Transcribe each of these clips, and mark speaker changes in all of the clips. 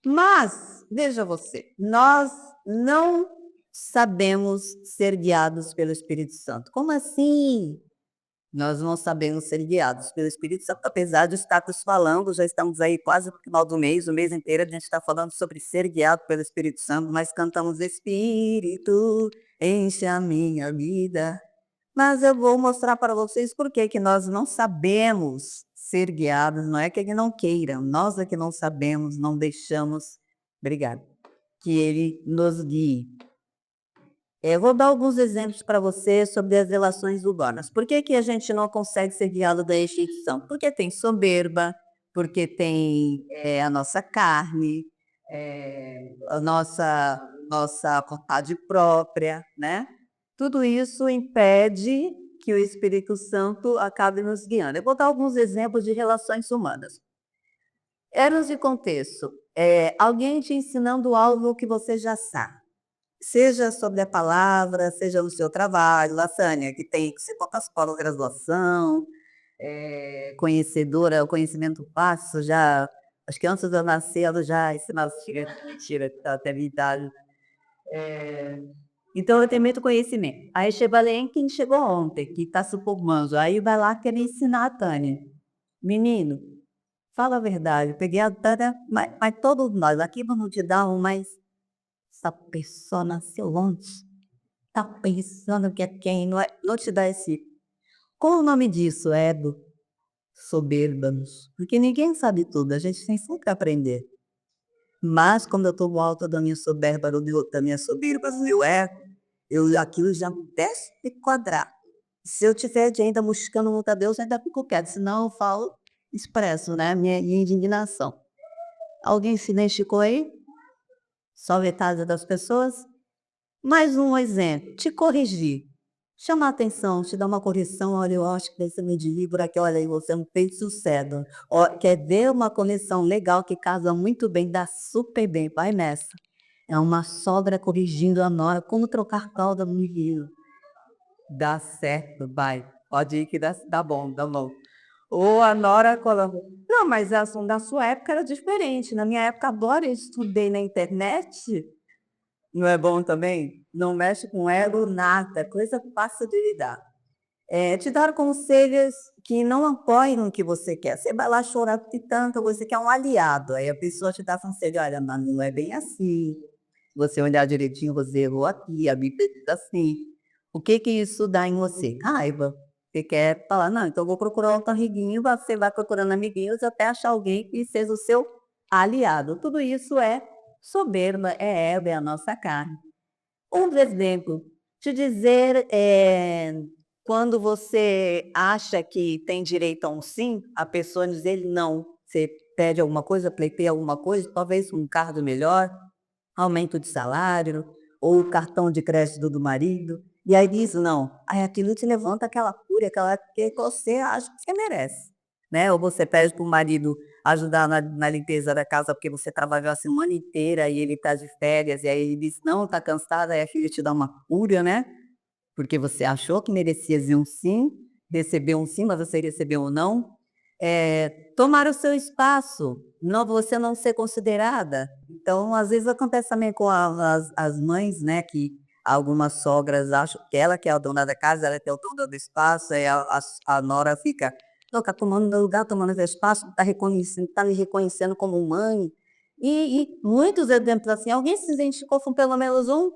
Speaker 1: Mas, veja você, nós não sabemos ser guiados pelo Espírito Santo. Como assim? Nós não sabemos ser guiados pelo Espírito Santo, apesar de estarmos falando, já estamos aí quase no final do mês, o mês inteiro a gente está falando sobre ser guiado pelo Espírito Santo, mas cantamos Espírito, enche a minha vida. Mas eu vou mostrar para vocês por que que nós não sabemos ser guiados, não é que ele não queira, nós é que não sabemos, não deixamos, obrigada, que ele nos guie. Eu vou dar alguns exemplos para você sobre as relações urbanas. Por que que a gente não consegue ser guiado da extinção? Porque tem soberba, porque tem, a nossa carne, a nossa vontade própria, né. Tudo isso impede que o Espírito Santo acabe nos guiando. Eu vou dar alguns exemplos de relações humanas. Eros e contexto, alguém te ensinando algo que você já sabe. Seja sobre a palavra, seja no seu trabalho, Lassânia, que tem que ser quantas pós-graduação, conhecedora, o conhecimento fácil, já acho que antes de eu nascer ela já ensinava mentira, tá até minha idade. Então eu tenho muito conhecimento. Aí Chevalen, quem chegou ontem, que está se formando, aí vai lá querer ensinar a Tânia. Menino, fala a verdade, eu peguei a Tânia, mas todos nós aqui vamos te dar um, mas essa pessoa nasceu onde? Tá pensando que é quem? Não te dá esse. Qual o nome disso? Ego, soberbanos. Porque ninguém sabe tudo, a gente tem sempre que aprender. Mas quando eu tomo alta da minha soberba, da minha soberba, do meu ego, aquilo já me desce de quadrado. Se eu tiver de ainda buscando muito a Deus, ainda fico quieto, senão eu falo, expresso, né, minha indignação. Alguém se identificou aí? Só metade das pessoas? Mais um exemplo, te corrigir. Chamar atenção, te dar uma correção, olha, eu acho que esse livro aqui, olha aí, você não fez sucesso. Ó, quer ver uma conexão legal que casa muito bem, dá super bem, vai nessa. É uma sogra corrigindo a nora, como trocar calda no rio. Dá certo, vai. Pode ir que dá bom, dá bom. Ou a nora coloca. Não, mas na sua época era diferente. Na minha época, agora eu estudei na internet. Não é bom também? Não mexe com ego nada, coisa fácil de lidar. Te dar conselhos que não apoiam o que você quer. Você vai lá chorar de tanto, você quer um aliado, aí a pessoa te dá conselho: "Olha, mas não é bem assim. Você olhar direitinho, você errou aqui, a Bíblia diz assim". O que que isso dá em você? Raiva. Você quer falar: "Não, então eu vou procurar outro amiguinho", você vai procurando amiguinhos até achar alguém que seja o seu aliado. Tudo isso é soberba, é ego, é a nossa carne. Um exemplo, te dizer, quando você acha que tem direito a um sim, a pessoa dizer não. Você pede alguma coisa, pleiteia alguma coisa, talvez um cargo melhor, aumento de salário, ou o cartão de crédito do marido, e aí diz não. Aí aquilo te levanta aquela fúria, aquela que você acha que você merece, né. Ou você pede para o marido ajudar na limpeza da casa, porque você trabalhou a semana inteira e ele está de férias, e aí ele diz: "Não, está cansado", aí aquilo te dá uma fúria, né, porque você achou que merecia um sim, recebeu um sim, mas você recebeu um não. Tomar o seu espaço, não você não ser considerada. Então, às vezes acontece também com as mães, né, que algumas sogras acham que ela que é a dona da casa, ela que é o dona do espaço, aí a nora fica: "Não, tá tomando meu lugar, tomando meu espaço, tá me reconhecendo como mãe". E muitos exemplos assim, alguém se identificou com pelo menos um?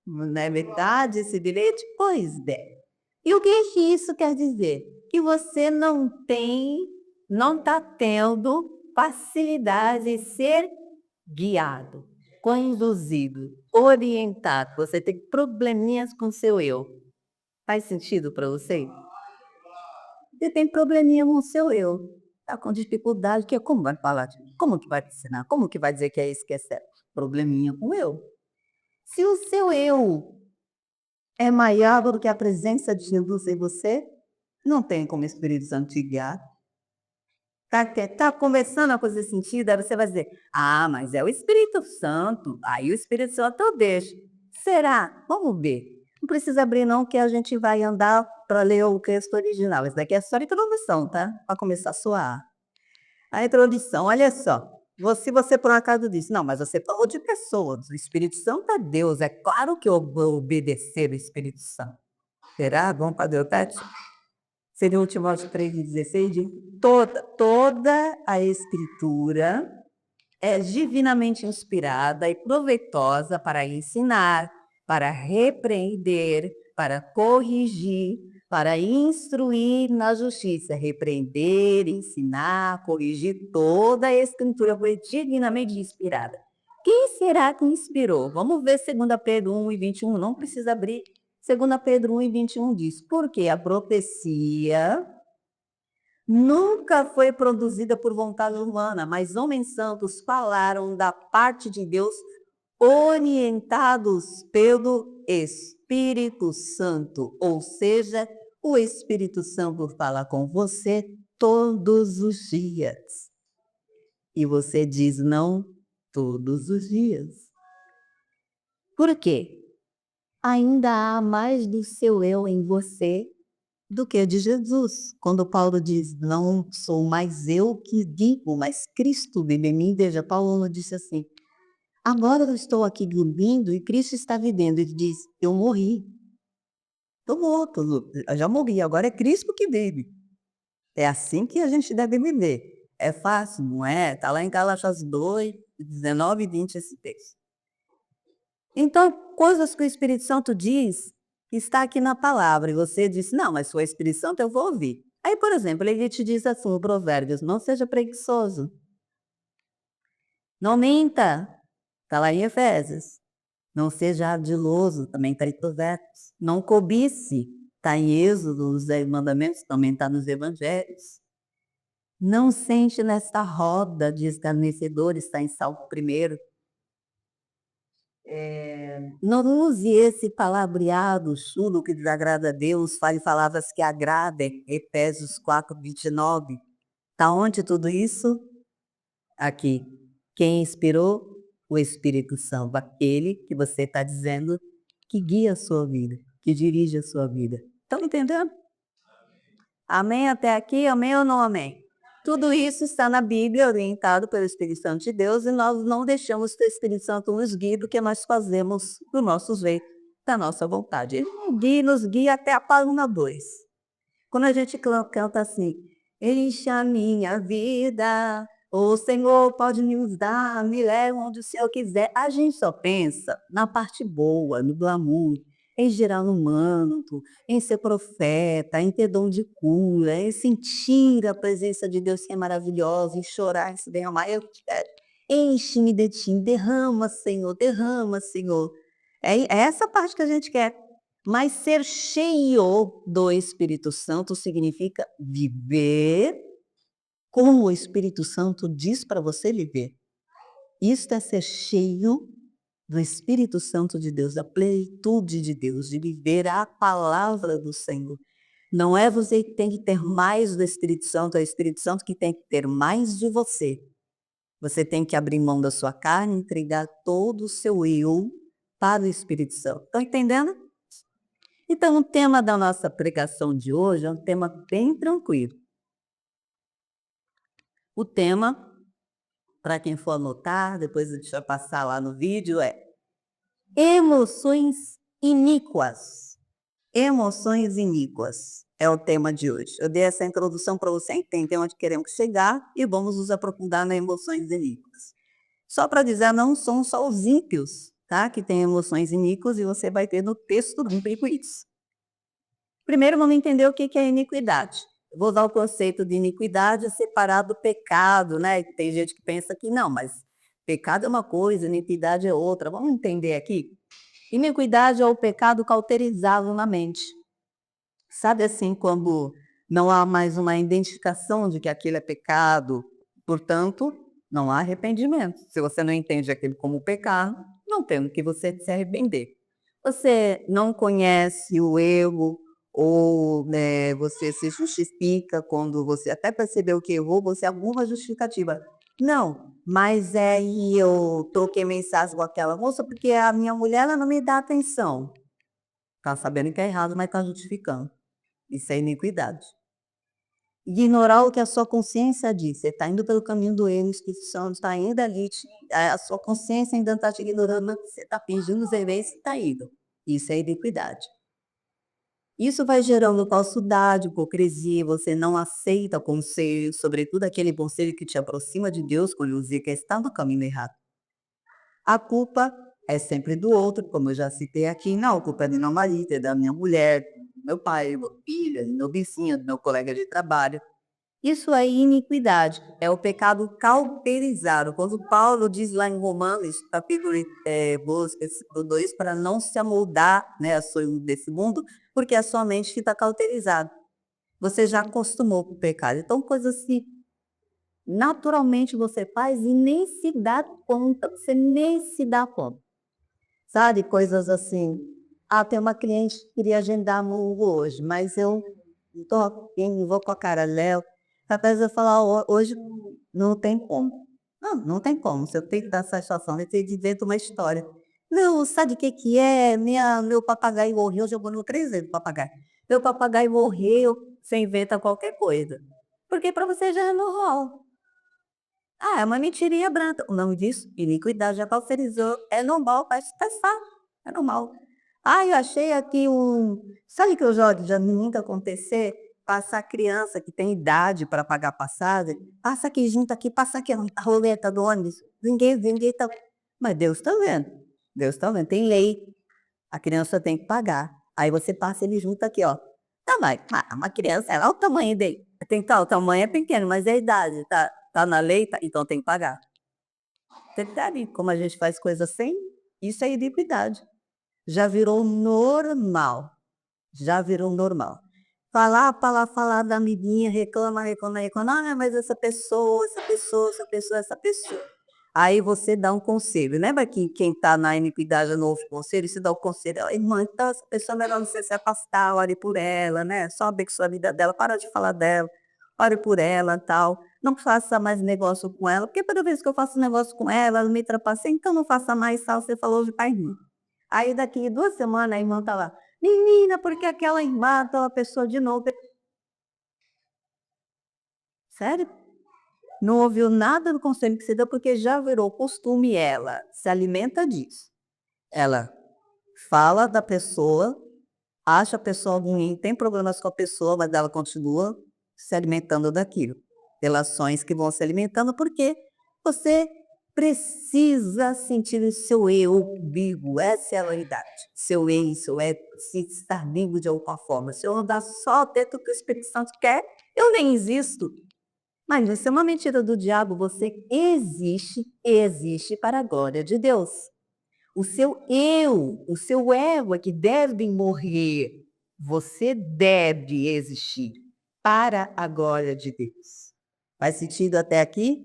Speaker 1: Não é verdade esse bilhete? Pois é. E o que isso quer dizer? Que você não está tendo facilidade em ser guiado, conduzido, orientado. Você tem probleminhas com seu eu. Faz sentido para você? Você tem probleminha com o seu eu. Está com dificuldade, que como vai falar como que vai te ensinar? Como que vai dizer que é isso que é certo? Probleminha com o eu. Se o seu eu é maior do que a presença de Jesus em você, não tem como o Espírito Santo te guiar. Tá começando a fazer sentido, aí você vai dizer: "Ah, mas é o Espírito Santo, aí o Espírito Santo eu deixo". Será? Vamos ver. Não precisa abrir não, que a gente vai andar para ler o texto original. Isso daqui é só a introdução, tá, para começar a suar. A introdução, olha só. Se você por um acaso disse: "Não, mas você falou de pessoas, o Espírito Santo é Deus, é claro que eu vou obedecer o Espírito Santo". Será? Vamos fazer o teste? Segundo Timóteo 3,16 diz: toda a escritura é divinamente inspirada e proveitosa para ensinar, para repreender, para corrigir, para instruir na justiça. Repreender, ensinar, corrigir, toda a escritura foi divinamente inspirada. Quem será que inspirou? Vamos ver 2 Pedro 1:21, não precisa abrir. 2 Pedro 1:21 diz: porque a profecia nunca foi produzida por vontade humana, mas homens santos falaram da parte de Deus, orientados pelo Espírito Santo. Ou seja, o Espírito Santo fala com você todos os dias. E você diz não todos os dias. Por quê? Ainda há mais do seu eu em você do que de Jesus. Quando Paulo diz: "Não sou mais eu que vivo, mas Cristo vive em mim", veja, Paulo não disse assim: "Agora eu estou aqui dormindo e Cristo está vivendo", ele diz: "Eu morri, estou morto, eu já morri, agora é Cristo que vive". É assim que a gente deve viver. É fácil? Não é? Está lá em Gálatas 2, 19 e 20 esse texto. Então, coisas que o Espírito Santo diz, que está aqui na palavra, e você disse: "Não, mas se for Espírito Santo eu vou ouvir". Aí, por exemplo, ele te diz assim, o Provérbios: "Não seja preguiçoso, não minta", está lá em Efésios. "Não seja ardiloso", também está em Provérbios. "Não cobice", está em Êxodo, os 10 mandamentos, também está nos Evangelhos. "Não sente nesta roda de escarnecedores", está em Salmo 1º. Não use esse palavreado chulo que desagrada a Deus, fale palavras que agradem, Efésios 4:29. Tá onde tudo isso? Aqui. Quem inspirou? O Espírito Santo, aquele que você está dizendo que guia a sua vida, que dirige a sua vida. Estão entendendo? Amém até aqui? Amém ou não amém? Tudo isso está na Bíblia, orientado pelo Espírito Santo de Deus, e nós não deixamos que o Espírito Santo nos guie, porque nós fazemos do nosso jeito, da nossa vontade. Ele nos guia até a página 2. Quando a gente canta assim: "Enche a minha vida, o Senhor pode me usar, me leva onde o Senhor quiser", a gente só pensa na parte boa, no glamour, em girar no manto, em ser profeta, em ter dom de cura, em sentir a presença de Deus que é maravilhosa, em chorar, em se derramar. Eu quero, enche-me de ti, derrama, Senhor, derrama, Senhor. É essa parte que a gente quer. Mas ser cheio do Espírito Santo significa viver como o Espírito Santo diz para você viver. Isto é ser cheio do Espírito Santo de Deus, da plenitude de Deus, de viver a palavra do Senhor. Não é você que tem que ter mais do Espírito Santo, é o Espírito Santo que tem que ter mais de você. Você tem que abrir mão da sua carne, entregar todo o seu eu para o Espírito Santo. Estão entendendo? Então, o tema da nossa pregação de hoje é um tema bem tranquilo. O tema, para quem for anotar, depois a gente vai passar lá no vídeo, é emoções iníquas. Emoções iníquas é o tema de hoje. Eu dei essa introdução para você entender onde queremos chegar e vamos nos aprofundar nas emoções iníquas. Só para dizer, não são só os ímpios, tá, que têm emoções iníquas, e você vai ter no texto bíblico isso. Primeiro vamos entender o que é iniquidade. Eu vou usar o conceito de iniquidade separado do pecado, né? Tem gente que pensa que não, mas pecado é uma coisa, iniquidade é outra. Vamos entender aqui? Iniquidade é o pecado cauterizado na mente. Sabe assim, quando não há mais uma identificação de que aquilo é pecado, portanto, não há arrependimento. Se você não entende aquilo como pecado, não tem o que você se arrepender. Você não conhece o erro, ou você se justifica quando você até percebeu que errou, você arruma justificativa. Não, mas aí eu troquei mensagem com aquela moça porque a minha mulher ela não me dá atenção. Está sabendo que é errado, mas está justificando. Isso é iniquidade. Ignorar o que a sua consciência diz. Você está indo pelo caminho do erro, o Espírito Santo está indo ali, a sua consciência ainda está te ignorando, mas você está fingindo zelar e está indo. Isso é iniquidade. Isso vai gerando falsidade, hipocrisia, você não aceita conselho, sobretudo aquele conselho que te aproxima de Deus, quando você quer estar no caminho errado. A culpa é sempre do outro, como eu já citei aqui, não, a culpa é do meu marido, é da minha mulher, do meu pai, do meu filho, do meu vizinho, do meu colega de trabalho. Isso é iniquidade, é o pecado cauterizado. Quando Paulo diz lá em Romanos, capítulo 12, versículo 2, para não se amoldar, né, a sonho desse mundo, porque a sua mente está cauterizada. Você já acostumou com o pecado. Então, coisas que naturalmente você faz e nem se dá conta, você nem se dá conta. Sabe, coisas assim. Ah, tem uma cliente que queria agendar hoje, mas eu não tô afim, não vou com a cara Léo. Capaz de eu falar: Hoje não tem como". Não tem como, se eu tenho que dar satisfação, eu tenho que invento uma história. "Não, sabe o que que é? Meu papagaio morreu", já morreu 3 vezes o papagaio. "Meu papagaio morreu", você inventa qualquer coisa, porque para você já é normal. Ah, é uma mentirinha branca. O nome disso, iniquidade, já cauterizou. É normal, pode testar. É normal. Ah, eu achei aqui um. Sabe que eu já vi muito acontecer? Passar criança que tem idade para pagar passagem, passa aqui junto aqui, passa aqui a roleta do ônibus. Ninguém tá. Mas Deus está vendo. Deus está vendo. Tem lei. A criança tem que pagar. Aí você passa ele junto aqui, ó. Tá, mas uma criança, olha o tamanho dele. Tem tal, o tamanho é pequeno, mas é a idade, tá na lei, então tem que pagar. Detalhe, como a gente faz coisa sem, isso é iniquidade. Já virou normal, já virou normal. Falar da amiguinha, reclama, "Ah, mas essa pessoa". Aí você dá um conselho. Lembra que quem está na iniquidade não ouve conselho? Você dá o conselho: "Ó, irmã, então essa pessoa é melhor você se afastar, ore por ela, né, só abençoa a vida dela, para de falar dela, ore por ela, tal. Não faça mais negócio com ela, porque toda vez que eu faço negócio com ela, ela me trapaceia, então não faça mais, tal". Você falou hoje para a irmã. Aí daqui 2 semanas a irmã está lá: "Menina, porque aquela irmã, aquela pessoa de novo". Sério? Não ouviu nada do conselho que você deu, porque já virou costume, ela se alimenta disso. Ela fala da pessoa, acha a pessoa ruim, tem problemas com a pessoa, mas ela continua se alimentando daquilo. Relações que vão se alimentando, porque você precisa sentir o seu eu vivo, essa é a realidade. Seu ego, se estar vivo de alguma forma. Se eu andar só dentro do que o Espírito Santo quer, eu nem existo. Mas isso é uma mentira do diabo, você existe para a glória de Deus. O seu ego é que deve morrer. Você deve existir para a glória de Deus. Faz sentido até aqui?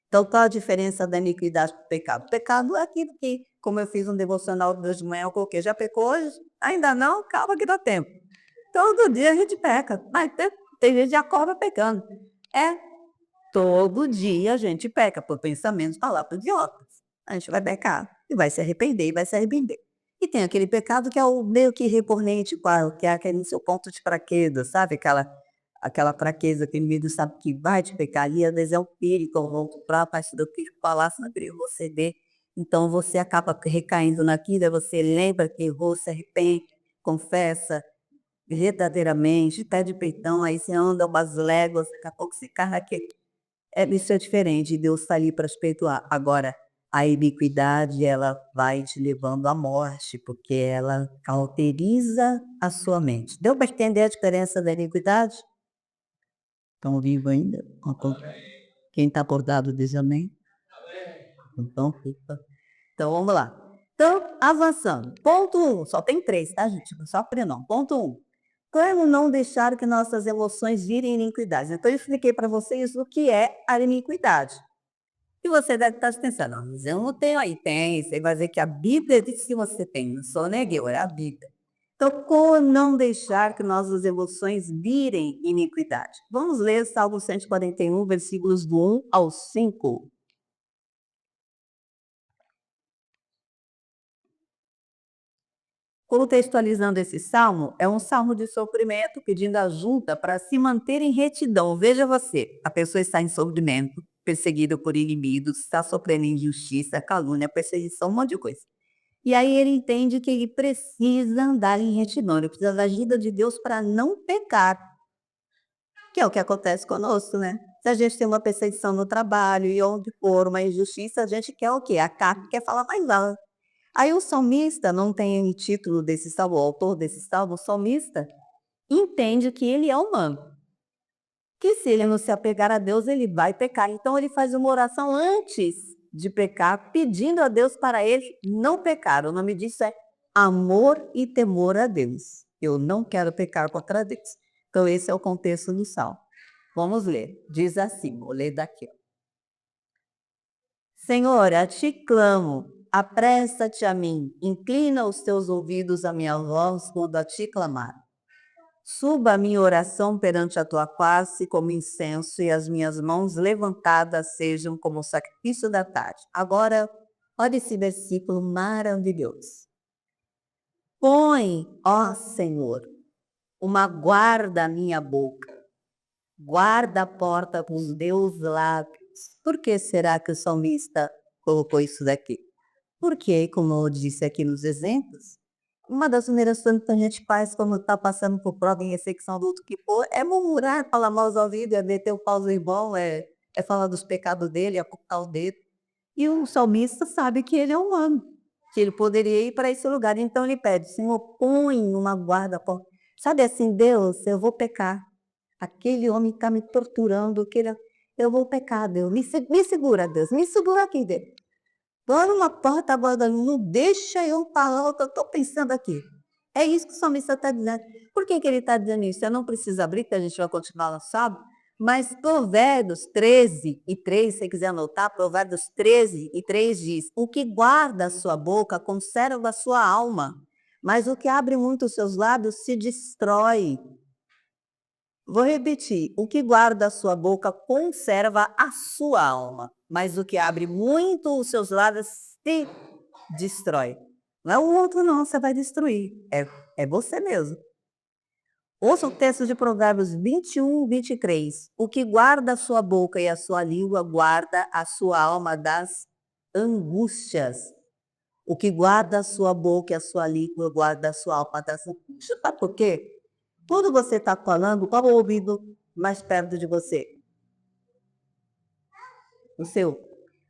Speaker 1: Então, qual a diferença da iniquidade para o pecado? O pecado é aquilo que, como eu fiz um devocional de manhã, eu coloquei, já pecou hoje? Ainda não? Calma que dá tempo. Todo dia a gente peca, mas tem gente que acorda pecando. É, todo dia a gente peca por pensamentos, palavras idiotas. A gente vai pecar e vai se arrepender e vai se arrepender. E tem aquele pecado que é o meio que recorrente, qual que é aquele seu ponto de fraqueza, sabe? Aquela fraqueza que o inimigo sabe que vai te pecar ali, às vezes é um perigo, para a partir do que falar, sabe? Você vê. Então você acaba recaindo naquilo, aí você lembra que errou, se arrepende, confessa verdadeiramente, pede peitão, aí você anda umas léguas, daqui a pouco você cai naquele isso é diferente, Deus está ali para te perdoar. Agora, a iniquidade, ela vai te levando à morte, porque ela cauteriza a sua mente. Deu para entender a diferença da iniquidade? Estão vivos ainda? Quem está acordado diz amém? Então, então vamos lá. Então, avançando. Ponto 1, só tem 3, tá, gente? Só não. Ponto 1. Como não deixar que nossas emoções virem iniquidades? Então, eu expliquei para vocês o que é a iniquidade. E você deve estar pensando: "Não, mas eu não tenho aí". Tem, você vai dizer que a Bíblia diz que você tem, não sou nem eu, é a Bíblia. Então, como não deixar que nossas emoções virem iniquidade? Vamos ler Salmo 141, versículos do 1 ao 5. Contextualizando esse salmo, é um salmo de sofrimento pedindo ajuda para se manter em retidão. Veja você, a pessoa está em sofrimento, perseguida por inimigos, está sofrendo injustiça, calúnia, perseguição, um monte de coisa. E aí ele entende que ele precisa andar em retidão, ele precisa da ajuda de Deus para não pecar, que é o que acontece conosco, né? Se a gente tem uma perseguição no trabalho e onde for uma injustiça, a gente quer o quê? A carne quer falar mais alto. Aí o salmista, não tem título desse salmo, o autor desse salmo, o salmista, entende que ele é humano, que se ele não se apegar a Deus, ele vai pecar. Então ele faz uma oração antes de pecar, pedindo a Deus para ele não pecar. O nome disso é amor e temor a Deus. Eu não quero pecar contra Deus. Então esse é o contexto do salmo. Vamos ler. Diz assim, vou ler daqui. Senhor, a ti clamo, apressa-te a mim, inclina os teus ouvidos à minha voz quando a ti clamar. Suba a minha oração perante a tua face como incenso e as minhas mãos levantadas sejam como o sacrifício da tarde. Agora, olha esse versículo maravilhoso. Põe, ó Senhor, uma guarda à minha boca, guarda a porta com os teus lábios. Por que será que o salmista colocou isso daqui? Porque, como eu disse aqui nos exemplos, uma das primeiras coisas que a gente faz quando está passando por prova em execução do outro que for, é murmurar, falar mal aos ouvidos, é meter o pau no irmão, é falar dos pecados dele, é apontar o dedo. E o salmista sabe que ele é humano, que ele poderia ir para esse lugar. Então ele pede, Senhor, põe uma guarda. Sabe assim, Deus, eu vou pecar. Aquele homem está me torturando, eu vou pecar, Deus. Me segura, Deus. Me segura aqui, Deus. Põe uma porta agora, não deixa eu falar o que eu estou pensando aqui. É isso que o salmista está dizendo. Por que ele está dizendo isso? Eu não preciso abrir, que a gente vai continuar no sábado, mas Provérbios 13:3, se você quiser anotar, Provérbios 13:3 diz: o que guarda a sua boca conserva a sua alma, mas o que abre muito os seus lábios se destrói. Vou repetir: o que guarda a sua boca conserva a sua alma, mas o que abre muito os seus lábios se destrói. Não é o outro não, você vai destruir, é você mesmo. Ouça o texto de Provérbios 21:23. O que guarda a sua boca e a sua língua guarda a sua alma das angústias. O que guarda a sua boca e a sua língua guarda a sua alma das angústias. Sabe por quê? Quando você está falando, qual o ouvido mais perto de você? O seu.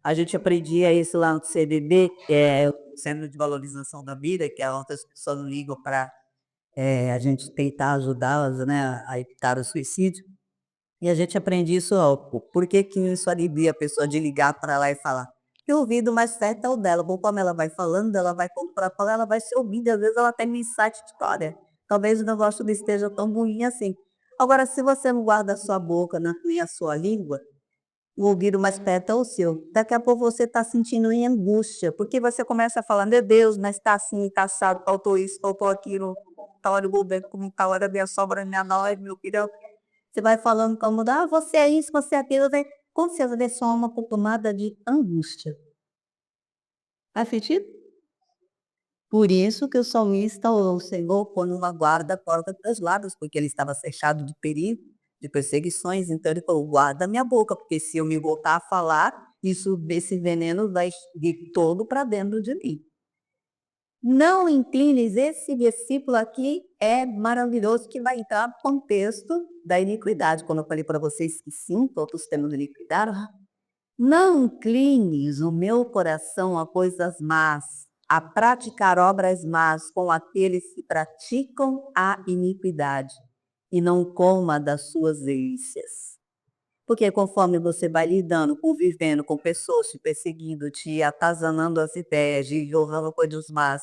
Speaker 1: A gente aprendia isso lá no CDB, que é o Centro de Valorização da Vida, que é onde as pessoas ligam para a gente tentar ajudá-las, né, a evitar o suicídio. E a gente aprende isso, ó, por que que isso alivia a pessoa de ligar para lá e falar? Que o ouvido mais certo é o dela. Conforme ela vai falando, ela vai para falar, ela vai se ouvindo, às vezes ela tem um insight de olha, talvez o negócio não esteja tão ruim assim. Agora, se você não guarda a sua boca, nem a sua língua, o ouvido mais perto é o seu. Daqui a pouco você está sentindo em angústia, porque você começa a falar, meu Deus, mas está assim, está assado, faltou isso, faltou aquilo, tá hora do governo, como tá hora da minha sogra, minha nora, meu filho. Você vai falando como, você é isso, você é aquilo, quando você vê só uma tomada de angústia. Faz sentido? Por isso que o salmista orou, o Senhor, põe uma guarda à porta dos lábios, porque ele estava fechado de perigo, de perseguições. Então ele falou, guarda minha boca, porque se eu me voltar a falar, esse veneno vai ir todo para dentro de mim. Não inclines, esse versículo aqui é maravilhoso, que vai entrar no contexto da iniquidade. Quando eu falei para vocês que sim, todos temos iniquidade, não inclines o meu coração a coisas más, a praticar obras más com aqueles que praticam a iniquidade, e não coma das suas delícias. Porque conforme você vai lidando, convivendo com pessoas te perseguindo, te atazanando as ideias, de jogando coisas más,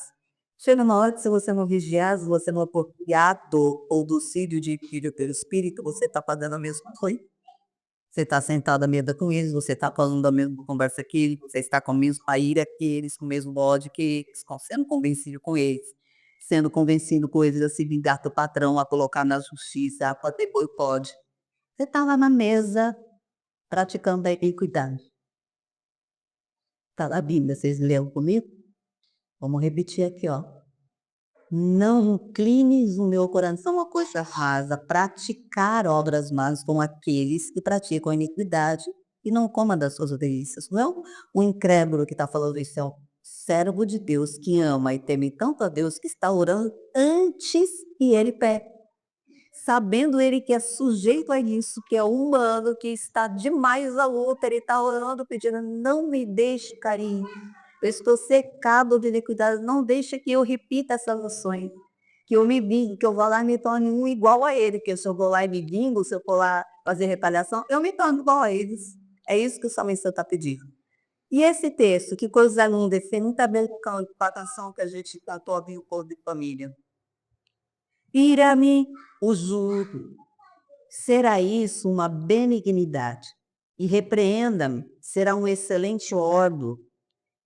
Speaker 1: chega uma hora que se você não vigiar, se você não for criado ou do filho de filho pelo Espírito, você está fazendo a mesma coisa. Você está sentado à mesa com eles, você está falando a mesma conversa que eles, você está com a mesma ira que eles, com o mesmo ódio que eles, sendo convencido com eles, sendo convencido com eles a se vingar do patrão, a colocar na justiça, a fazer boicote. Você está lá na mesa praticando a iniquidade. Está na Bíblia, vocês leram comigo? Vamos repetir aqui, ó. Não inclines o meu coração a coisa rasa, praticar obras más com aqueles que praticam a iniquidade e não coma das suas delícias. Não é o incrédulo que está falando isso, é o servo de Deus que ama e teme tanto a Deus que está orando antes e ele pede. Sabendo ele que é sujeito a isso, que é humano, que está demais à luta, ele está orando, pedindo: não me deixe cair, eu estou secado de iniquidade, não deixe que eu repita essas ações, que eu me vingue, que eu vá lá e me torne um igual a ele, que se eu vou lá e me vingo, se eu for lá fazer retaliação, eu me torno igual a eles. É isso que o salmista está pedindo. E esse texto, que coisa linda, esse muito a ver com a canção que a gente cantou aqui, o Povo de Família. Ira-me o jugo, será isso uma benignidade, e repreenda-me, será um excelente ordo,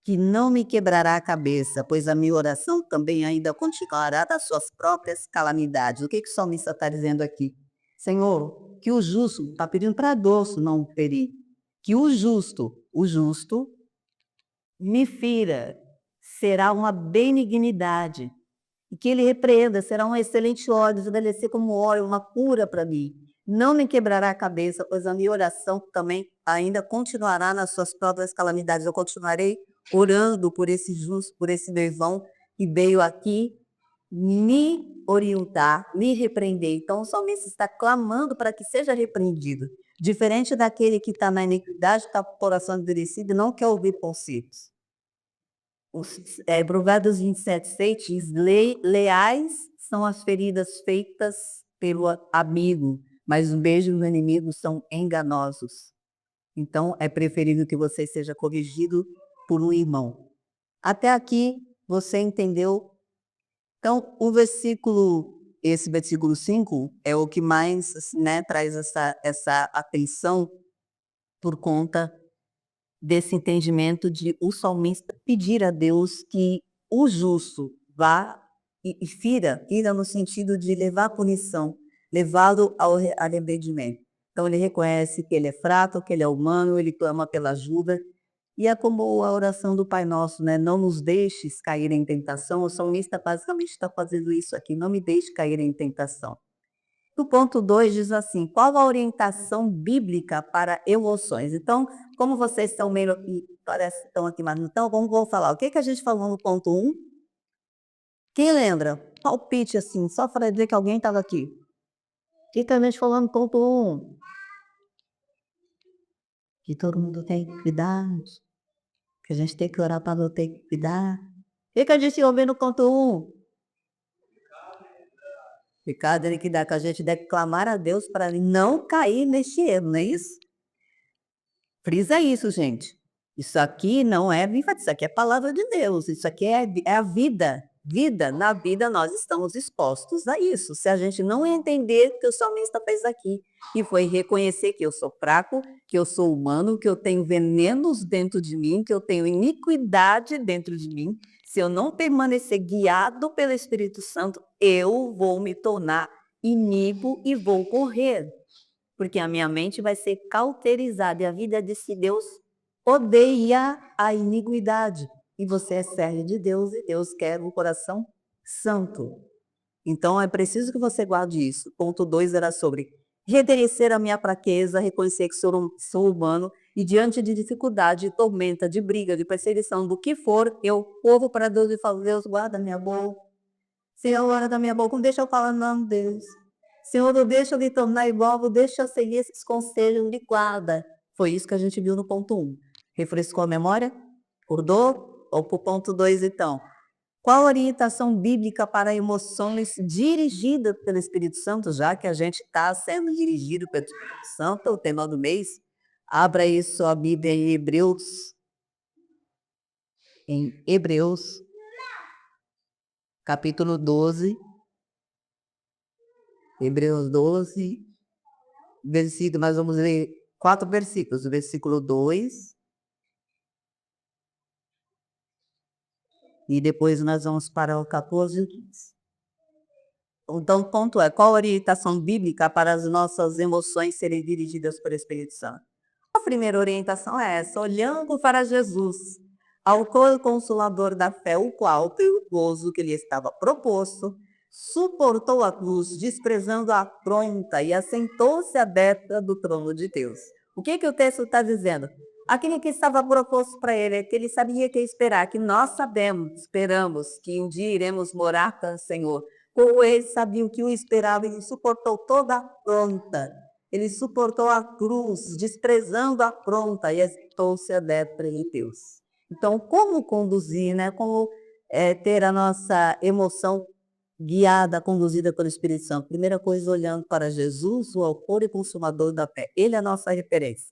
Speaker 1: que não me quebrará a cabeça, pois a minha oração também ainda continuará das suas próprias calamidades. O que o salmista está dizendo aqui? Senhor, que o justo, está pedindo para doce, não ferir, que o justo, me fira, será uma benignidade, e que ele repreenda, será um excelente óleo, estabelecer como óleo, uma cura para mim. Não me quebrará a cabeça, pois a minha oração também ainda continuará nas suas próprias calamidades. Eu continuarei orando por esse justo, por esse meu irmão que veio aqui me orientar, me repreender. Então, o salmista está clamando para que seja repreendido. Diferente daquele que está na iniquidade, está com o coração endurecido e não quer ouvir conselhos. Provérbios 27:6 diz: leais são as feridas feitas pelo amigo, mas os beijos do inimigo são enganosos. Então, é preferível que você seja corrigido por um irmão. Até aqui, você entendeu? Então, esse versículo 5 é o que mais assim, né, traz essa atenção por conta desse entendimento de o salmista pedir a Deus que o justo vá e fira no sentido de levar a punição, levá-lo ao arrependimento. Então ele reconhece que ele é fraco, que ele é humano, ele clama pela ajuda, e é como a oração do Pai Nosso, né? Não nos deixes cair em tentação. O salmista basicamente está fazendo isso aqui, não me deixe cair em tentação. O ponto 2 diz assim: qual a orientação bíblica para emoções? Então, como vocês estão meio aqui, parece que estão aqui, mas não estão, vou falar. O que a gente falou no ponto 1? Quem lembra? Palpite assim, só para dizer que alguém estava aqui. O que a gente falou no ponto 1? Que todo mundo tem que cuidar, que a gente tem que orar para não ter que cuidar. O que a gente ouviu no ponto 1? Pecado é que dá, que a gente deve clamar a Deus para não cair neste erro, não é isso? Frisa isso, gente. Isso aqui não é brincadeira, isso aqui é palavra de Deus, isso aqui é a vida. Vida, na vida nós estamos expostos a isso. Se a gente não entender o que o salmista fez aqui, que foi reconhecer que eu sou fraco, que eu sou humano, que eu tenho venenos dentro de mim, que eu tenho iniquidade dentro de mim, se eu não permanecer guiado pelo Espírito Santo, eu vou me tornar iníquo e vou correr. Porque a minha mente vai ser cauterizada. E a vida disse: Deus odeia a iniquidade. E você é servo de Deus e Deus quer um coração santo. Então é preciso que você guarde isso. Ponto 2 era sobre reconhecer a minha fraqueza, reconhecer que sou humano e diante de dificuldade, de tormenta, de briga, de perseguição, do que for, eu corro para Deus e falo: Deus, guarda minha boca. Senhor, guarda minha boca, não deixa eu falar não, Deus. Senhor, não deixa eu me tornar igual, não deixa eu seguir esses conselhos, me guarda. Foi isso que a gente viu no ponto 1. Refrescou a memória? Acordou? Ou para o ponto 2, então? Qual a orientação bíblica para emoções dirigidas pelo Espírito Santo, já que a gente está sendo dirigido pelo Espírito Santo, o tema do mês? Abra aí sua Bíblia em Hebreus, capítulo 12. Hebreus 12, versículo, nós vamos ler 4 versículos, o versículo 2, e depois nós vamos para o 14 e o 15. Então, o ponto é, qual a orientação bíblica para as nossas emoções serem dirigidas pelo Espírito Santo? A primeira orientação é essa: olhando para Jesus, autor e consulador da fé, o qual, pelo gozo que lhe estava proposto, suportou a cruz, desprezando a afronta, e assentou-se à destra do trono de Deus. O que o texto está dizendo? Aquilo que estava proposto para ele, é que ele sabia que ia esperar, que nós esperamos que um dia iremos morar com o Senhor. Como ele sabia o que o esperava, ele suportou toda a afronta. Ele suportou a cruz, desprezando a afronta, e assentou-se à destra de Deus. Então, como conduzir, né? Como ter a nossa emoção guiada, conduzida pelo Espírito Santo? Primeira coisa, olhando para Jesus, o autor e consumador da fé. Ele é a nossa referência.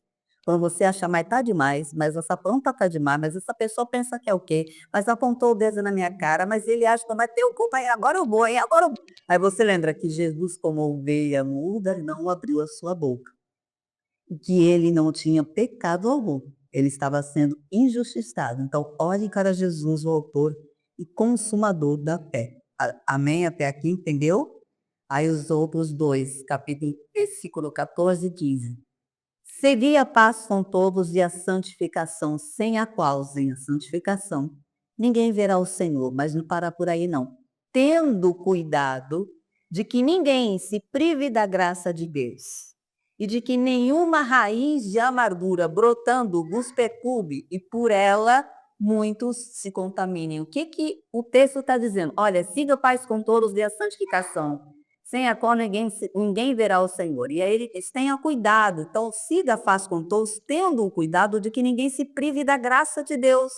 Speaker 1: Quando você acha, mas tá demais, mas essa planta tá demais, mas essa pessoa pensa que é o quê? Mas apontou o dedo na minha cara, mas ele acha que vai ter o culpa, agora eu vou, hein? Agora eu vou. Aí você lembra que Jesus, como ovelha muda, não abriu a sua boca. Que ele não tinha pecado algum. Ele estava sendo injustiçado. Então, olhe para Jesus, o autor e consumador da fé. Amém? Até aqui, entendeu? Aí os outros dois, capítulo, versículo 14 e 15. Segui a paz com todos e a santificação, sem a qual, sem a santificação, ninguém verá o Senhor, mas não para por aí não. Tendo cuidado de que ninguém se prive da graça de Deus e de que nenhuma raiz de amargura brotando vos perturbe e por ela muitos se contaminem. O que o texto está dizendo? Olha, siga a paz com todos e a santificação, sem a qual ninguém verá o Senhor. E aí ele diz, tenha cuidado. Então, siga a paz com todos, tendo o cuidado de que ninguém se prive da graça de Deus.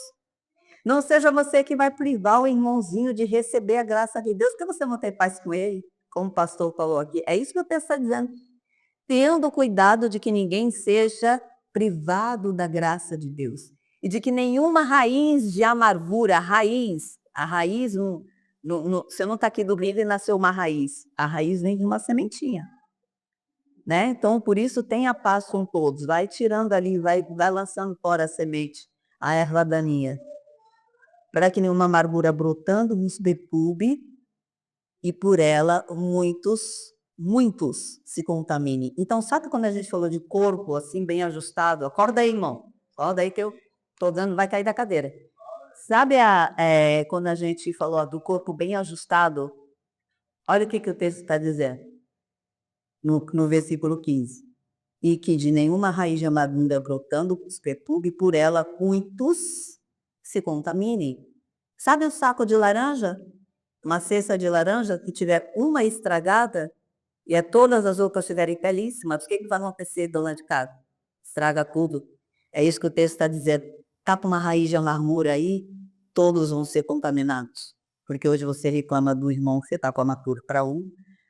Speaker 1: Não seja você que vai privar o irmãozinho de receber a graça de Deus, porque você não tem paz com ele, como o pastor falou aqui. É isso que o texto está dizendo. Tendo cuidado de que ninguém seja privado da graça de Deus. E de que nenhuma raiz de amargura, a raiz você não está aqui dormindo e nasceu uma raiz. A raiz vem de uma sementinha. Né? Então, por isso, tenha paz com todos. Vai tirando ali, vai lançando fora a semente, a erva daninha. Para que nenhuma amargura brotando nos perturbe e por ela muitos se contaminem. Então, sabe quando a gente falou de corpo assim, bem ajustado? Acorda aí, irmão. Acorda aí que eu estou dando, vai cair da cadeira. Sabe quando a gente falou do corpo bem ajustado? Olha o que o texto está dizendo, no versículo 15. E que de nenhuma raiz de amargura brotando os perturbe, e por ela muitos se contaminem. Sabe o saco de laranja? Uma cesta de laranja que tiver uma estragada e todas as outras estiverem belíssimas, o que vai acontecer do lado de casa? Estraga tudo. É isso que o texto está dizendo. Tapa uma raiz de amargura aí, todos vão ser contaminados. Porque hoje você reclama do irmão que você está com a amargura para um,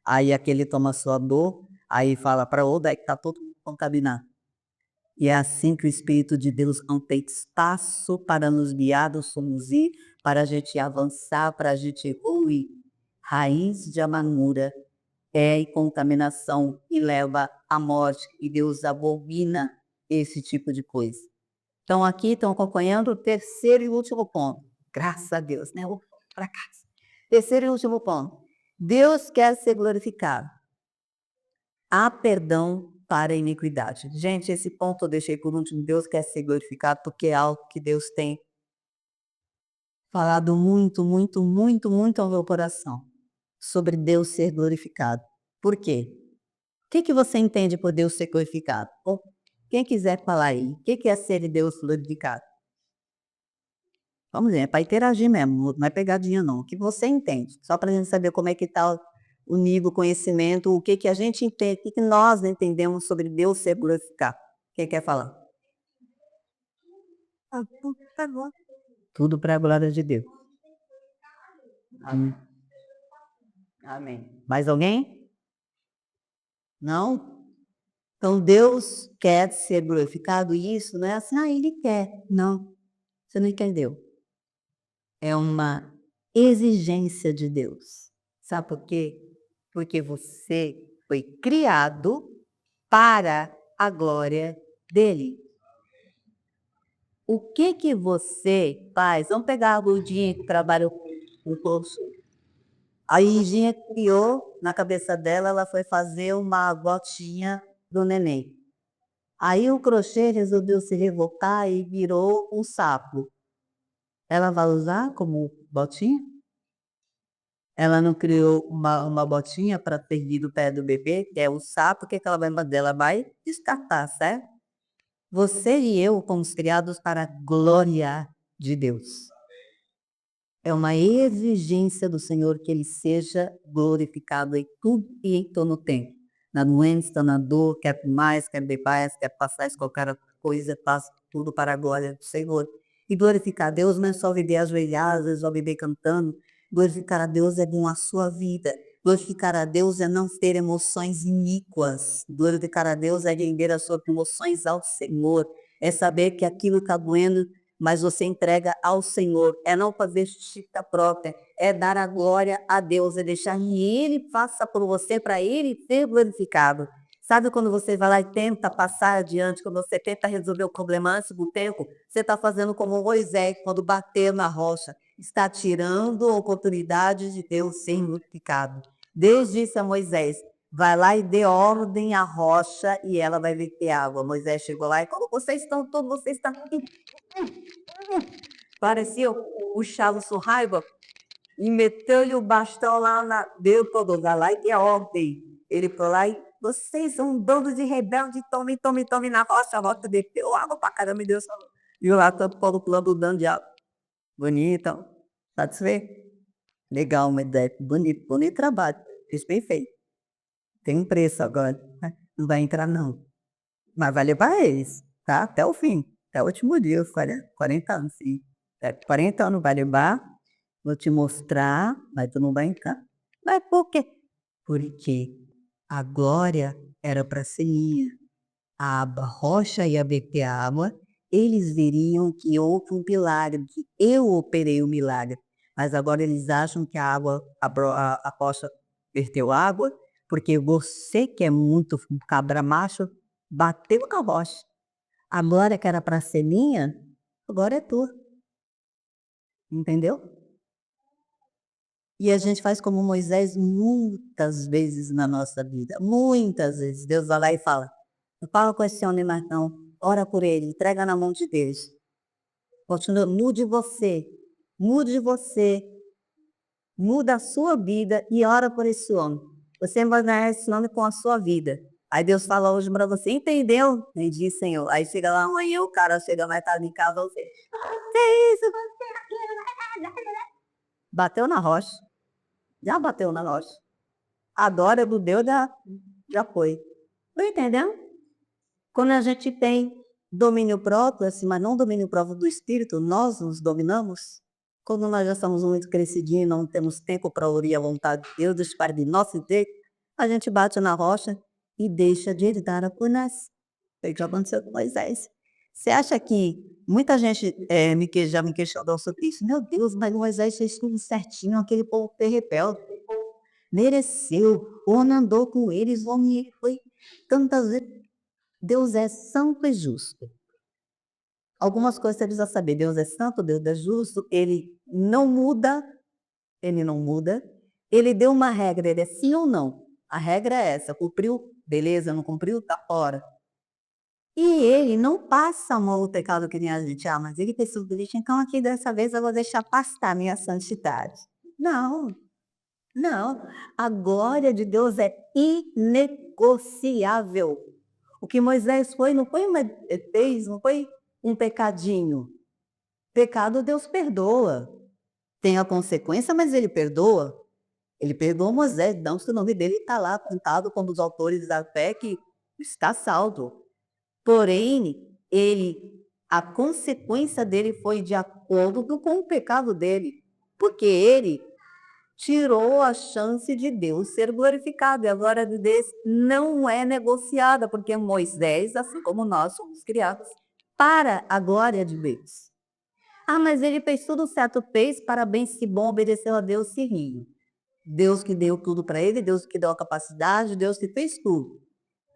Speaker 1: aí aquele toma sua dor, aí fala para outro, aí está todo mundo contaminado. E é assim que o Espírito de Deus não tem espaço para nos guiar, nos conduzir, para a gente avançar, para a gente evoluir. Raiz de amargura é contaminação e leva à morte, e Deus abomina esse tipo de coisa. Então, aqui estão acompanhando o terceiro e último ponto. Graças a Deus, né? Para casa. Terceiro e último ponto. Deus quer ser glorificado. Há perdão para a iniquidade. Gente, esse ponto eu deixei por último. Deus quer ser glorificado porque é algo que Deus tem falado muito, muito, muito, muito ao meu coração. Sobre Deus ser glorificado. Por quê? O que você entende por Deus ser glorificado? Bom, quem quiser falar aí, o que é ser Deus glorificado? Vamos ver, é para interagir mesmo, não é pegadinha não. O que você entende? Só para a gente saber como é que está o nível, o conhecimento, o que a gente entende, o que nós entendemos sobre Deus ser glorificado. Quem quer falar? Tudo para a glória de Deus. Amém. Amém. Mais alguém? Não? Então Deus quer ser glorificado e isso não é assim, Ele quer. Não, você não entendeu. É uma exigência de Deus. Sabe por quê? Porque você foi criado para a glória dele. O que você faz? Vamos pegar a Lurdinha que trabalha com curso. A Lurdinha criou na cabeça dela, ela foi fazer uma botinha do neném. Aí o crochê resolveu se revoltar e virou um sapo. Ela vai usar como botinha? Ela não criou uma botinha para servir do pé do bebê, que é o sapo, o que que ela vai fazer? Ela vai descartar, certo? Você e eu fomos criados para a glória de Deus. É uma exigência do Senhor que Ele seja glorificado em tudo e em todo o tempo. Na doença, na dor, quer mais, quer bem mais, quer passar qualquer coisa, faça tudo para a glória do Senhor. E glorificar a Deus não é só viver ajoelhado, só viver cantando. Glorificar a Deus é com a sua vida. Glorificar a Deus é não ter emoções iníquas. Glorificar a Deus é render as suas emoções ao Senhor. É saber que aquilo está doendo, mas você entrega ao Senhor, é não fazer justiça própria, é dar a glória a Deus, é deixar que Ele faça por você, para Ele ser glorificado. Sabe quando você vai lá e tenta passar adiante, quando você tenta resolver o problema antes do tempo, você está fazendo como Moisés, quando bateu na rocha, está tirando a oportunidade de Deus ser glorificado. Deus disse a Moisés, vai lá e dê ordem à rocha e ela vai verter água. Moisés chegou lá e como vocês estão todos, vocês estão parecia o Charles Survival, e meteu-lhe o bastão lá, deu para lugar lá e deu ordem. Ele foi lá e, vocês são um bando de rebelde, tome na rocha, a rocha desceu água pra caramba e Deus falou. E lá todo o plano dando de água. Bonito, satisfeito? Legal, uma ideia, bonito trabalho, fez bem feito. Tem um preço agora, né? Não vai entrar não, mas vai levar eles, tá? Até o fim, até o último dia, os 40 anos, sim. 40 anos vai levar, vou te mostrar, mas tu não vai entrar. Mas por quê? Porque a glória era para ser minha. A rocha ia beber água, eles veriam que houve um milagre, que eu operei o milagre. Mas agora eles acham que a água, a rocha verteu água, porque você que é muito cabra macho, bateu na rocha. A glória que era para ser minha, agora é tua. Entendeu? E a gente faz como Moisés muitas vezes na nossa vida, muitas vezes. Deus vai lá e fala, não fala com esse homem mais não, ora por ele, entrega na mão de Deus. Continua, mude você, muda a sua vida e ora por esse homem. Você vai ganhar esse nome com a sua vida. Aí Deus fala hoje para você, entendeu? Entendi, Senhor. Aí chega lá amanhã, o cara chega mais tarde em casa, você, que isso, bateu na rocha. Já bateu na rocha. Adora do Deus, já foi. Tá entendendo? Quando a gente tem domínio próprio, assim, mas não domínio próprio do espírito, nós nos dominamos. Quando nós já estamos muito crescidinhos, não temos tempo para ouvir a vontade de Deus, dos pais de nosso Deus, a gente bate na rocha e deixa de Ele dar por nós. Foi o que aconteceu com Moisés. Você acha que muita gente já me questionou sobre isso? Meu Deus, mas Moisés fez tudo certinho, aquele povo foi rebelde, mereceu, o homem andou com eles, o homem foi tantas vezes. Deus é santo e justo. Algumas coisas você precisa saber, Deus é santo, Deus é justo, Ele não muda, Ele não muda. Ele deu uma regra, Ele é sim ou não. A regra é essa, cumpriu, beleza, não cumpriu, tá fora. E Ele não passa a mão no pecado que nem a gente, mas Ele fez tudo isso, então aqui dessa vez eu vou deixar passar a minha santidade. Não, não. A glória de Deus é inegociável. O que Moisés foi, fez, não foi um pecadinho. Pecado Deus perdoa. Tem a consequência, mas Ele perdoa. Ele perdoa Moisés, não se o nome dele está lá apontado como os autores da fé que está salvo. Porém, a consequência dele foi de acordo com o pecado dele, porque ele tirou a chance de Deus ser glorificado. E a glória de Deus não é negociada, porque Moisés, assim como nós, somos criados para a glória de Deus. Mas ele fez tudo certo, fez, parabéns, que bom, obedeceu a Deus, se riu. Deus que deu tudo para ele, Deus que deu a capacidade, Deus que fez tudo.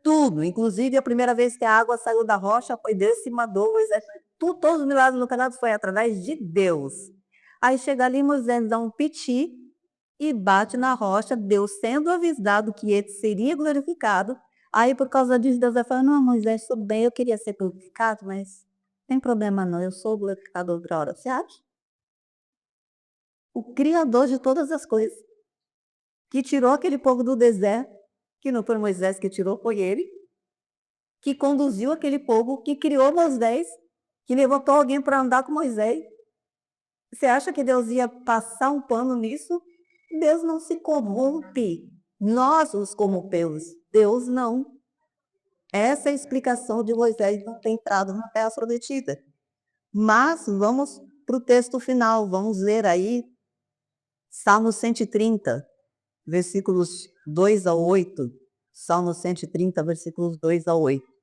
Speaker 1: Tudo, inclusive a primeira vez que a água saiu da rocha, foi Deus que mandou Moisés. Todos os milagres no canal foi através de Deus. Aí chega ali, Moisés dá um piti e bate na rocha, Deus sendo avisado que ele seria glorificado. Aí, por causa disso, Deus vai falar, não, Moisés, tudo bem, eu queria ser glorificado, mas não tem problema não, eu sou glorificado outra hora. Você acha? o Criador de todas as coisas, que tirou aquele povo do deserto, que não foi Moisés que tirou, foi ele, que conduziu aquele povo, que criou Moisés, que levantou alguém para andar com Moisés. Você acha que Deus ia passar um pano nisso? Deus não se corrompe. Nós nos corrompemos. Deus não. Essa é a explicação de Moisés não ter entrado na terra prometida. Mas vamos para o texto final. Vamos ler aí Salmo 130, versículos 2 a 8. Salmo 130, versículos 2 a 8.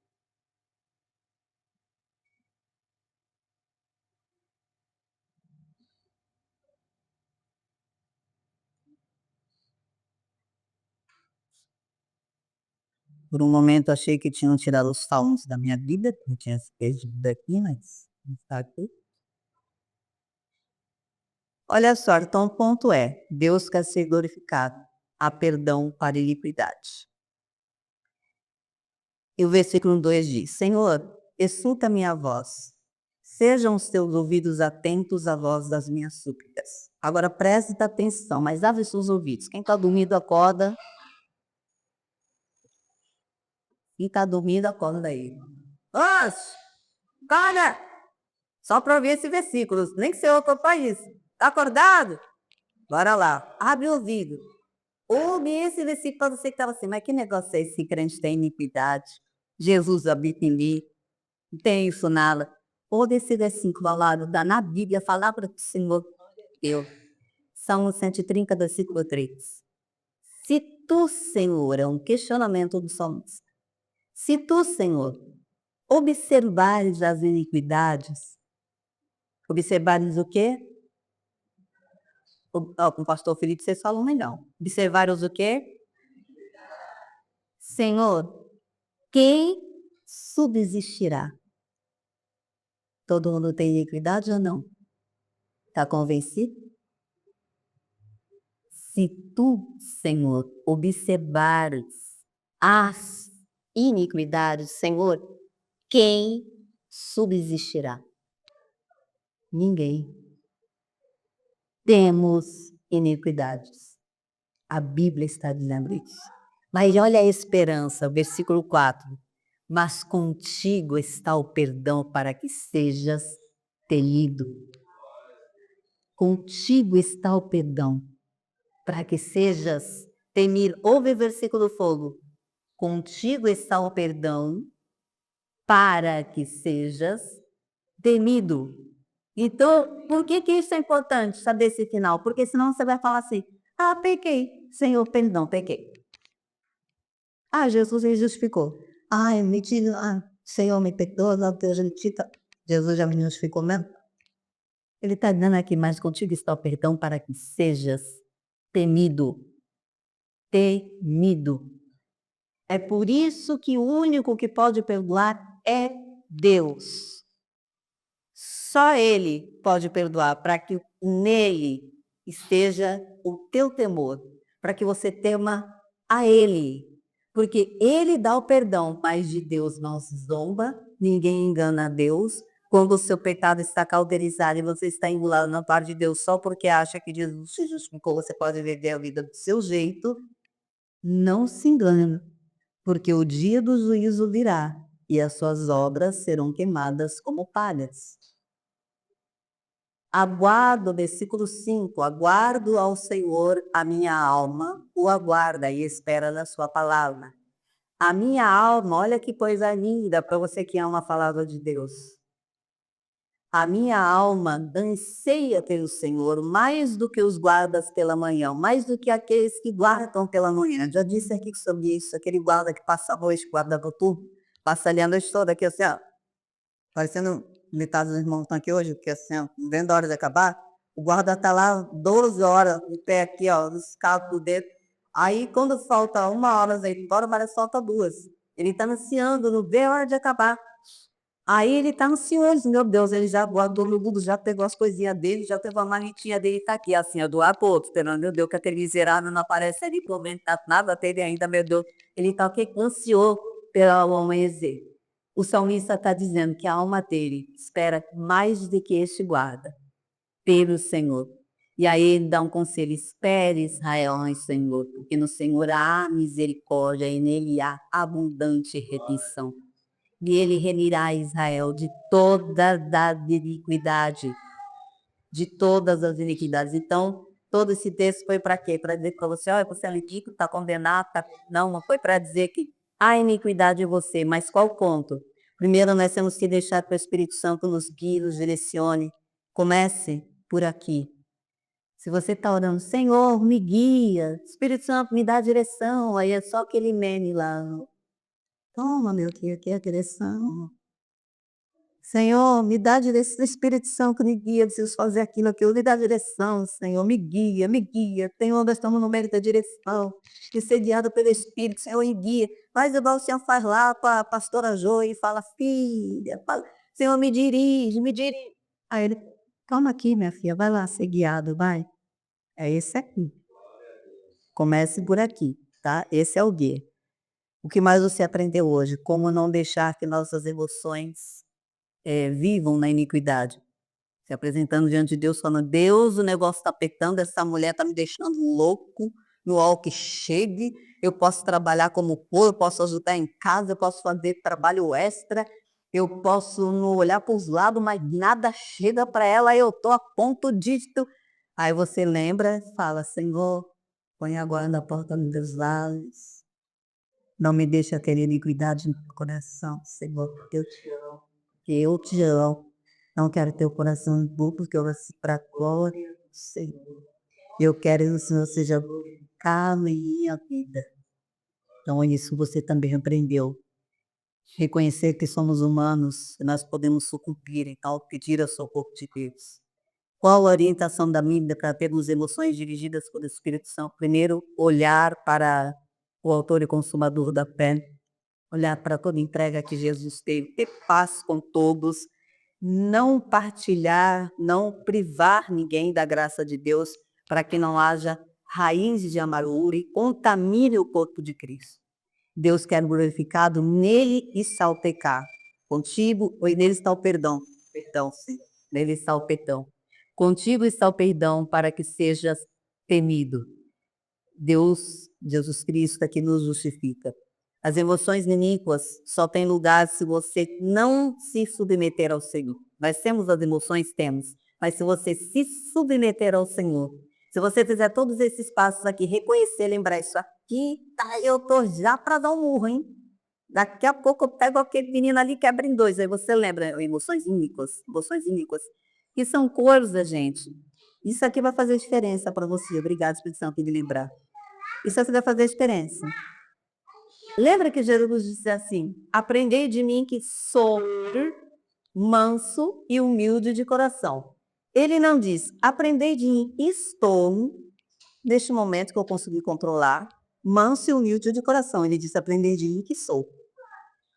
Speaker 1: Por um momento achei que tinham tirado os salmos da minha Bíblia, que eu tinha se perdido daqui, mas não está aqui. Olha só, então o ponto é, Deus quer ser glorificado, há perdão para iniquidade. E o versículo 2 diz, Senhor, escuta minha voz, sejam os teus ouvidos atentos à voz das minhas súplicas. Agora preste atenção, mas abre seus ouvidos. Quem está dormindo, acorda. Quem está dormindo, acorda daí. Oxe, acorda! Só para ouvir esse versículo, nem que você ouça para isso. Está acordado? Bora lá, abre o ouvido. Ouve esse versículo para você que estava assim, mas que negócio é esse? Crente tem iniquidade. Jesus habita em mim. Não tem isso nada. Ouve esse versículo ao lado, da na Bíblia, a palavra do Senhor eu. Salmo 130, versículo 3. Se tu, Senhor, é um questionamento do salmista. Se tu, Senhor, observares as iniquidades, observares o quê? Com o pastor Felipe, vocês falam melhor. Observares o quê? Senhor, quem subsistirá? Todo mundo tem iniquidade ou não? Está convencido? Se tu, Senhor, observares as iniquidades, Senhor, quem subsistirá? Ninguém. Temos iniquidades. A Bíblia está dizendo isso. Mas olha a esperança, o versículo 4. Mas contigo está o perdão para que sejas temido. Contigo está o perdão para que sejas temido. Ouve o versículo fogo. Contigo está o perdão para que sejas temido. Então, por que isso é importante, saber esse final? Porque senão você vai falar assim, pequei, Senhor, perdão, pequei. Jesus ele justificou. Senhor, me perdoa, não Deus, Jesus já me justificou mesmo. Ele está dizendo aqui, mas contigo está o perdão para que sejas temido. Temido. É por isso que o único que pode perdoar é Deus. Só Ele pode perdoar, para que nele esteja o teu temor, para que você tema a Ele. Porque Ele dá o perdão, mas de Deus não se zomba, ninguém engana a Deus. Quando o seu pecado está cauterizado e você está enrolado na parte de Deus só porque acha que Jesus se justificou, você pode viver a vida do seu jeito, não se engana, porque o dia do juízo virá e as suas obras serão queimadas como palhas. Aguardo, versículo 5, aguardo ao Senhor a minha alma, o aguarda e espera na sua palavra. A minha alma, olha que coisa linda para você que ama a palavra de Deus. A minha alma anseia pelo Senhor mais do que os guardas pela manhã, mais do que aqueles que guardam pela manhã. Já disse aqui sobre isso, aquele guarda que passa a noite, guarda noturno, passa ali a noite toda aqui assim, ó, parecendo metade dos irmãos estão aqui hoje, porque assim, ó, vendo a hora de acabar, o guarda está lá 12 horas, de pé aqui, ó, nos cabos do dedo. Aí, quando falta 1 hora, ele embora, mas falta 2. Ele está ansiando, não vê a hora de acabar. Aí ele está ansioso, meu Deus, ele já guardou no Google, já pegou as coisinhas dele, já pegou a maletinha dele, está aqui, assim, a doar para outro, esperando, meu Deus, que aquele miserável não aparece ali, comentar nada dele ainda, meu Deus. Ele está ansioso pelo amanhecer. O salmista está dizendo que a alma dele espera mais do que este guarda pelo Senhor. E aí ele dá um conselho: espere, Israel, em Senhor, porque no Senhor há misericórdia e nele há abundante redenção. E ele remirá Israel de toda a iniquidade, de todas as iniquidades. Então, todo esse texto foi para quê? Para dizer para você: olha, você é iníquo, está condenado. Não, não foi para dizer que há iniquidade em você, mas qual ponto? Primeiro, nós temos que deixar que o Espírito Santo nos guie, nos direcione. Comece por aqui. Se você está orando: Senhor, me guia, Espírito Santo, me dá a direção, aí é só aquele meme lá: toma, meu filho, aqui é a direção. Senhor, me dá a direção, Espírito Santo, me guia, preciso fazer aquilo, me dá a direção, Senhor, me guia, me guia. Senhor, nós estamos no meio da direção, sediado pelo Espírito, Senhor, me guia. Mas igual o Senhor faz lá para a pastora Joia e fala: filha, Senhor, me dirige, me dirige. Aí ele: calma aqui, minha filha, vai lá ser guiado, vai. É esse aqui. Comece por aqui, tá? Esse é o guia. O que mais você aprendeu hoje? Como não deixar que nossas emoções vivam na iniquidade. Se apresentando diante de Deus, falando: Deus, o negócio está apertando, essa mulher está me deixando louco, no hora que chegue, eu posso trabalhar como for, eu posso ajudar em casa, eu posso fazer trabalho extra, eu posso não olhar para os lados, mas nada chega para ela, eu estou a ponto disto. Aí você lembra e fala: Senhor, põe agora na porta dos meus lábios, não me deixe ter iniquidade no meu coração, Senhor, porque eu te amo, porque eu te amo. Não quero ter o coração duro, porque eu nasci para a glória do Senhor. Eu quero que o Senhor seja glorificado em minha vida. Então, isso você também aprendeu. Reconhecer que somos humanos e nós podemos sucumbir, então pedir a socorro de Deus. Qual a orientação da Bíblia para termos emoções dirigidas pelo Espírito Santo? Primeiro, olhar para o autor e consumador da fé, olhar para toda entrega que Jesus teve, ter paz com todos, não partilhar, não privar ninguém da graça de Deus, para que não haja raízes de amargura e contamine o corpo de Cristo. Deus quer glorificado, nele está o pecado. Contigo, nele está o perdão. Perdão, sim. Nele está o perdão. Contigo está o perdão para que sejas temido. Deus, Jesus Cristo, é que nos justifica. As emoções iníquas só têm lugar se você não se submeter ao Senhor. Nós temos as emoções? Temos. Mas se você se submeter ao Senhor, se você fizer todos esses passos aqui, reconhecer, lembrar: isso aqui, tá, eu tô já para dar um murro, hein? Daqui a pouco eu pego aquele menino ali e quebro em dois. Aí você lembra: emoções iníquas, emoções iníquas. Que são coisas, gente. Isso aqui vai fazer diferença para você. Obrigada, Espírito Santo, por me lembrar. Isso aqui vai fazer diferença. Lembra que Jesus disse assim: aprendei de mim que sou manso e humilde de coração. Ele não diz: aprendei de mim, estou, neste momento que eu consegui controlar, manso e humilde de coração. Ele disse: aprendei de mim que sou.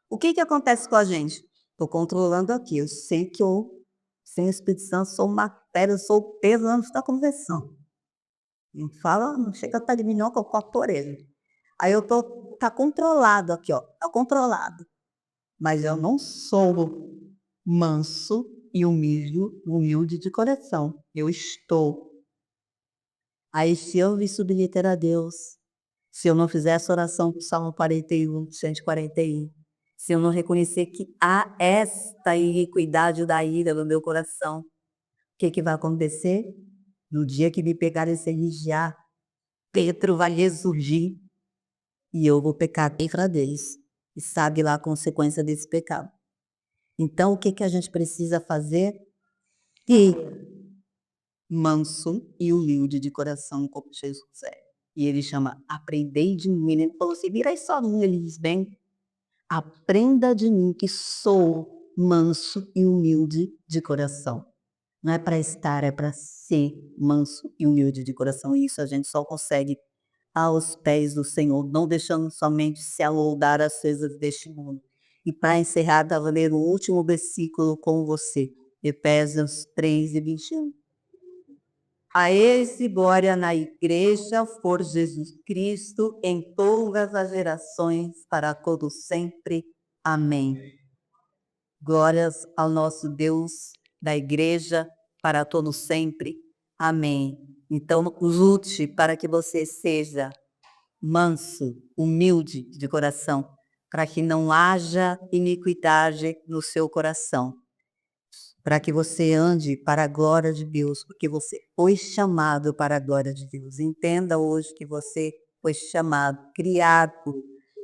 Speaker 1: O que acontece com a gente? Estou controlando aqui, eu sei que eu, sem o Espírito Santo, sou matéria, eu sou o peso antes da conversão. Não fala, não chega perto de mim não, que eu corto a orelha. Aí eu tá controlado aqui, ó, tá controlado. Mas eu não sou manso e humilde de coração. Eu estou. Aí se eu me submeter a Deus, se eu não fizer essa oração do Salmo 41, 141, se eu não reconhecer que há esta iniquidade da ira no meu coração, o que vai acontecer? No dia que me pegarem sem vigiar, Pedro vai ressurgir e eu vou pecar contra Deus. E sabe lá a consequência desse pecado. Então, o que a gente precisa fazer? Ser manso e humilde de coração, como Jesus é. E ele chama: aprendei de mim. Ele falou assim: vira aí sozinho. Ele diz: bem, aprenda de mim que sou manso e humilde de coração. Não é para estar, é para ser manso e humilde de coração. E isso a gente só consegue aos pés do Senhor, não deixando somente se amoldar às coisas deste mundo. E para encerrar, estava lendo o último versículo com você, Efésios 3:21. A esse glória na igreja por Jesus Cristo em todas as gerações, para todos sempre. Amém. Glórias ao nosso Deus da igreja para todos sempre. Amém. Então, lute para que você seja manso, humilde de coração, para que não haja iniquidade no seu coração, para que você ande para a glória de Deus, porque você foi chamado para a glória de Deus. Entenda hoje que você foi chamado, criado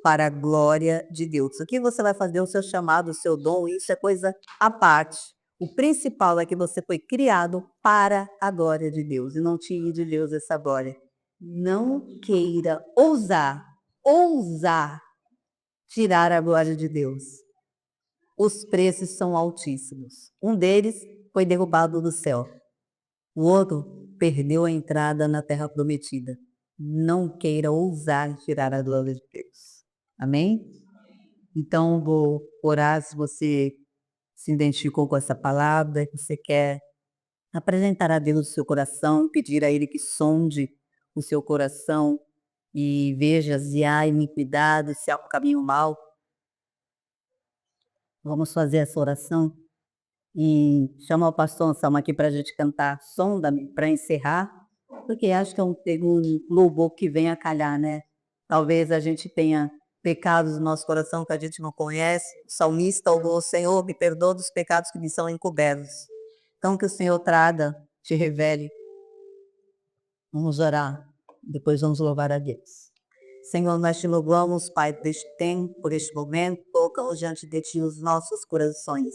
Speaker 1: para a glória de Deus. O que você vai fazer, o seu chamado, o seu dom, isso é coisa à parte. O principal é que você foi criado para a glória de Deus e não tire de Deus essa glória. Não queira ousar tirar a glória de Deus. Os preços são altíssimos. Um deles foi derrubado do céu. O outro perdeu a entrada na terra prometida. Não queira ousar tirar a glória de Deus. Amém? Então, vou orar se você se identificou com essa palavra, que você quer apresentar a Deus o seu coração, pedir a Ele que sonde o seu coração e veja se há iniquidade, se há um caminho mau. Vamos fazer essa oração e chamar o pastor Anselmo aqui para a gente cantar Sonda-me para encerrar, porque acho que é um louvor que vem a calhar, né? Talvez a gente tenha pecados no nosso coração que a gente não conhece. O salmista orou: Senhor, me perdoa dos pecados que me são encobertos. Então que o Senhor traga, te revele. Vamos orar, depois vamos louvar a Deus. Senhor, nós te louvamos, Pai, por este tempo, por este momento, colocamos diante de Ti os nossos corações.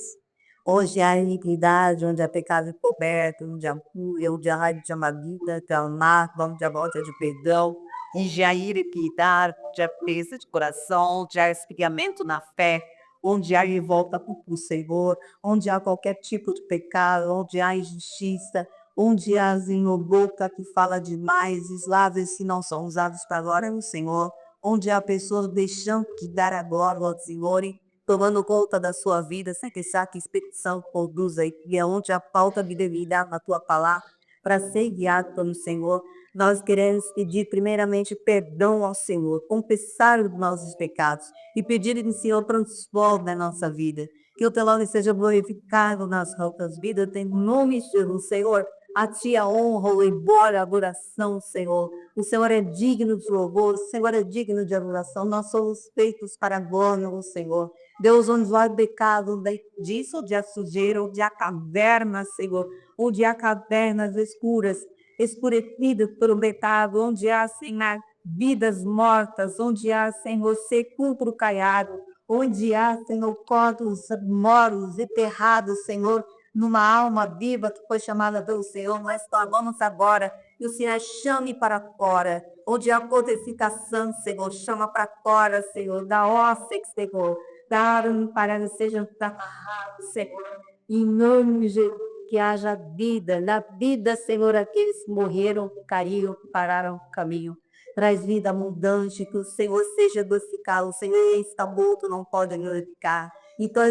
Speaker 1: Hoje há iniquidade, onde há pecado encoberto, onde há fúria, onde há raiva de amargura, de amargo, onde há falta de perdão, onde há iniquidade, onde há presa de coração, onde há esfriamento na fé, onde há revolta contra o Senhor, onde há qualquer tipo de pecado, onde há injustiça, onde há, Senhor, boca que fala demais, lábios que não são usados para a glória do Senhor, onde há pessoas deixando de dar a glória ao Senhor e tomando conta da sua vida, sem deixar que a Espírito Santo conduza e é onde há falta de debilidade na tua palavra, para ser guiado pelo Senhor. Nós queremos pedir primeiramente perdão ao Senhor, confessar os nossos pecados e pedir que o Senhor transforme a nossa vida. Que o teu nome seja glorificado nas nossas vidas, em nome de Jesus, Senhor. A Ti a honra, o louvor, a adoração, Senhor. O Senhor é digno de louvor, o Senhor é digno de adoração. Nós somos feitos para a glória do Senhor. Deus, onde há pecado, disso, onde há sujeira, onde há cavernas, Senhor, onde há cavernas escuras, escurecidas pelo pecado, onde há, Senhor, vidas mortas, onde há, Senhor, sepulcro caiado, onde há, Senhor, corpos moros, enterrados, Senhor, numa alma viva que foi chamada pelo Senhor, nós clamamos agora, e o Senhor chame para fora, onde há codificação, Senhor, chama para fora, Senhor, da óssea, Senhor, da árvore para que sejam amarrados, Senhor, em nome de Jesus, que haja vida, na vida, Senhor, aqueles que morreram, que caíram, que pararam o caminho. Traz vida abundante, que o Senhor seja glorificado. O Senhor está morto, não pode glorificar. Então,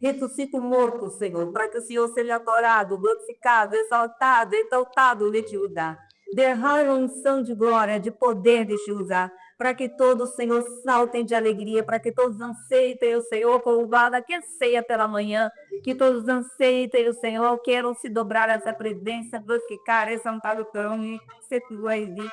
Speaker 1: ressuscita o morto, Senhor, para que o Senhor seja adorado, glorificado, exaltado neste lugar. Derrama unção de glória, de poder neste lugar, para que todos, Senhor, saltem de alegria, para que todos anseiem o Senhor, como vada que anseia pela manhã, que todos anseiem o Senhor, queiram se dobrar a essa presença, glorificar, exaltar o trono e ser tua existe.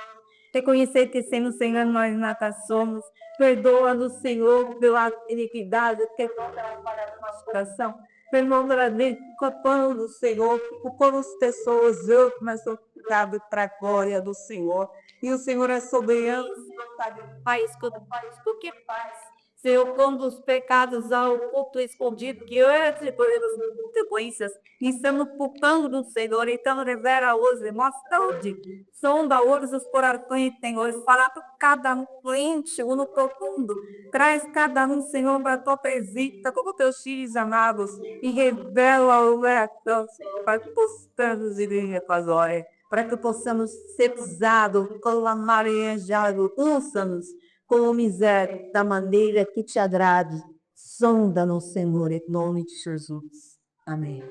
Speaker 1: Reconhecer que sendo o Senhor nós nada somos. Perdoa-nos, Senhor, pela iniquidade que encontramos para o nosso coração. Perdoa-nos, culpando, Senhor, culpando as pessoas, eu, mas sou culpado para a glória do Senhor. E o Senhor é soberano, o Senhor sabe o faz, quando faz, o que faz. Senhor, quando os pecados ao culto escondido, que antes podemos consequências, e estamos culpando do Senhor, então revela hoje, mostra onde, sonda hoje os corações, Senhor, fala para cada um doente, no profundo, traz cada um, Senhor, para a tua presença, como teus filhos amados, e revela o coração, Senhor, para que possamos ir em tua glória, para que possamos ser pisados, clamar e enjado, ouça-nos, com miséria, da maneira que te agrade. Sonda-nos, Senhor, em nome de Jesus. Amém.